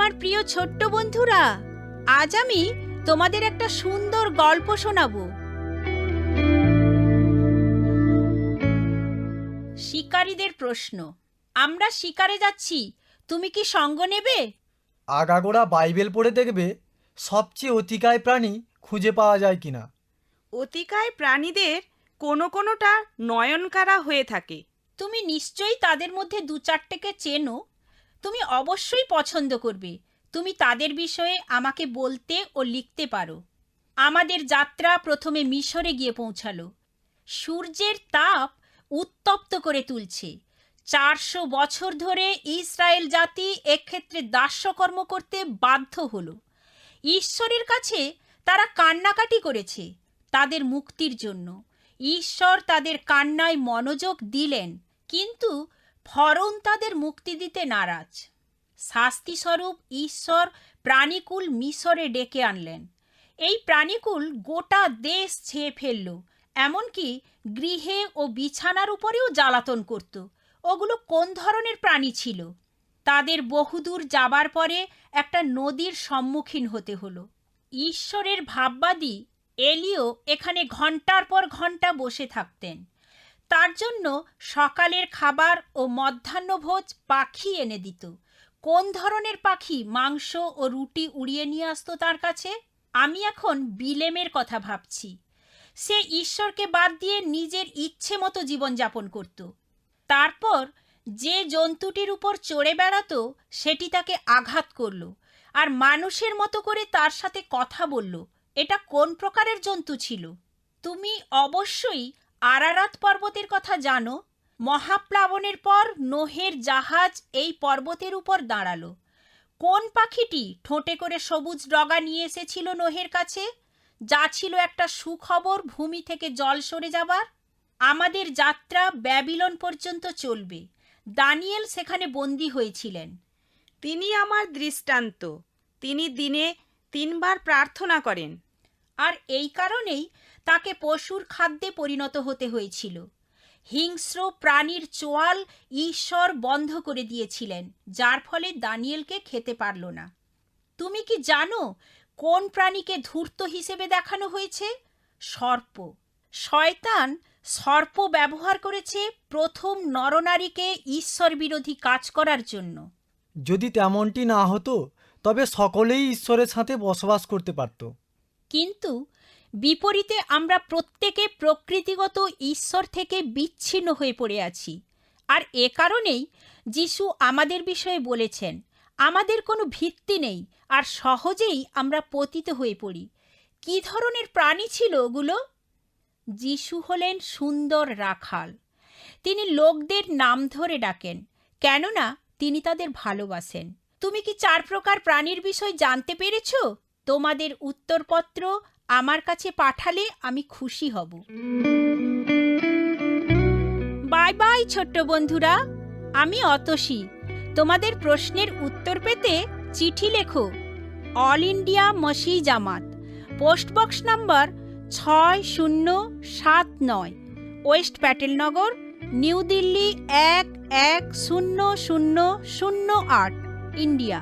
আমার প্রিয় ছোট্ট বন্ধুরা, আজ আমি তোমাদের একটা সুন্দর গল্প শোনাবো। শিকারীদের প্রশ্ন। আমরা শিকারে যাচ্ছি, তুমি কি সঙ্গ নেবে? আগাগোড়া বাইবেল পড়ে দেখবে সবচেয়ে অতিকায় প্রাণী খুঁজে পাওয়া যায় কিনা। অতিকায় প্রাণীদের কোনোটা নয়নকাড়া হয়ে থাকে। তুমি নিশ্চয়ই তাদের মধ্যে দু চারটেকে চেনো। তুমি অবশ্যই পছন্দ করবে। তুমি তাদের বিষয়ে আমাকে বলতে ও লিখতে পারো। আমাদের যাত্রা প্রথমে মিশরে গিয়ে পৌঁছালো। সূর্যের তাপ উত্তপ্ত করে তুলছে। 400 বছর ধরে ইসরায়েল জাতি এক্ষেত্রে দাস্যকর্ম করতে বাধ্য হলো। ঈশ্বরের কাছে তারা কান্নাকাটি করেছে তাদের মুক্তির জন্য। ঈশ্বর তাদের কান্নায় মনোযোগ দিলেন, কিন্তু ফরৌন তাদের মুক্তি দিতে নারাজ। শাস্তিস্বরূপ ঈশ্বর প্রাণীকুল মিশরে ডেকে আনলেন। এই প্রাণীকুল গোটা দেশ ছেয়ে ফেলল, এমনকি গৃহে ও বিছানার উপরেও জ্বালাতন করত। ওগুলো কোন ধরনের প্রাণী ছিল? তাদের বহুদূর যাবার পরে একটা নদীর সম্মুখীন হতে হলো। ঈশ্বরের ভাববাদী এলিও এখানে ঘন্টার পর ঘন্টা বসে থাকতেন। তার জন্য সকালের খাবার ও মধ্যাহ্নভোজ পাখি এনে দিত। কোন ধরনের পাখি মাংস ও রুটি উড়িয়ে নিয়ে আসতো তার কাছে? আমি এখন বিলেমের কথা ভাবছি। সে ঈশ্বরকে বাদ দিয়ে নিজের ইচ্ছে মতো জীবনযাপন করত। তারপর যে জন্তুটির উপর চড়ে বেড়াতো সেটি তাকে আঘাত করল আর মানুষের মতো করে তার সাথে কথা বলল। এটা কোন প্রকারের জন্তু ছিল? তুমি অবশ্যই আরারাত পর্বতের কথা জানো। মহাপ্লাবনের পর নোহের জাহাজ এই পর্বতের উপর দাঁড়ালো। কোন পাখিটি ঠোঁটে করে সবুজ ডগা নিয়ে এসেছিল নোহের কাছে, যা ছিল একটা সুখবর ভূমি থেকে জল সরে যাবার? আমাদের যাত্রা ব্যাবিলন পর্যন্ত চলবে। দানিয়েল সেখানে বন্দী হয়েছিলেন। তিনি আমার দৃষ্টান্ত। তিনি দিনে 3 বার প্রার্থনা করেন। আর এই কারণেই তাকে পশুর খাদ্যে পরিণত হতে হয়েছিল। হিংস্র প্রাণীর চোয়াল ঈশ্বর বন্ধ করে দিয়েছিলেন, যার ফলে দানিয়েলকে খেতে পারল না। তুমি কি জানো কোন প্রাণীকে ধূর্ত হিসেবে দেখানো হয়েছে? সর্প। শয়তান সর্প ব্যবহার করেছে প্রথম নরনারীকে ঈশ্বর বিরোধী কাজ করার জন্য। যদি তেমনটি না হতো তবে সকলেই ঈশ্বরের সাথে বসবাস করতে পারত। কিন্তু বিপরীতে আমরা প্রত্যেকে প্রকৃতিগত ঈশ্বর থেকে বিচ্ছিন্ন হয়ে পড়ে আছি। আর এ কারণেই যিশু আমাদের বিষয়ে বলেছেন, আমাদের কোনো ভিত্তি নেই আর সহজেই আমরা পতিত হয়ে পড়ি। কী ধরনের প্রাণী ছিল ওগুলো? যিশু হলেন সুন্দর রাখাল। তিনি লোকদের নাম ধরে ডাকেন, কেননা তিনি তাদের ভালোবাসেন। তুমি কি 4 প্রকার প্রাণীর বিষয় জানতে পেরেছ? তোমাদের উত্তরপত্র আমার কাছে পাঠালে আমি খুশি হব। বাই বাই ছোট্ট বন্ধুরা, আমি অতসী। তোমাদের প্রশ্নের উত্তর পেতে চিঠি লেখো। All India Masih Jamaat, post box number 6079, west Patelnagar, New Delhi 110008, India.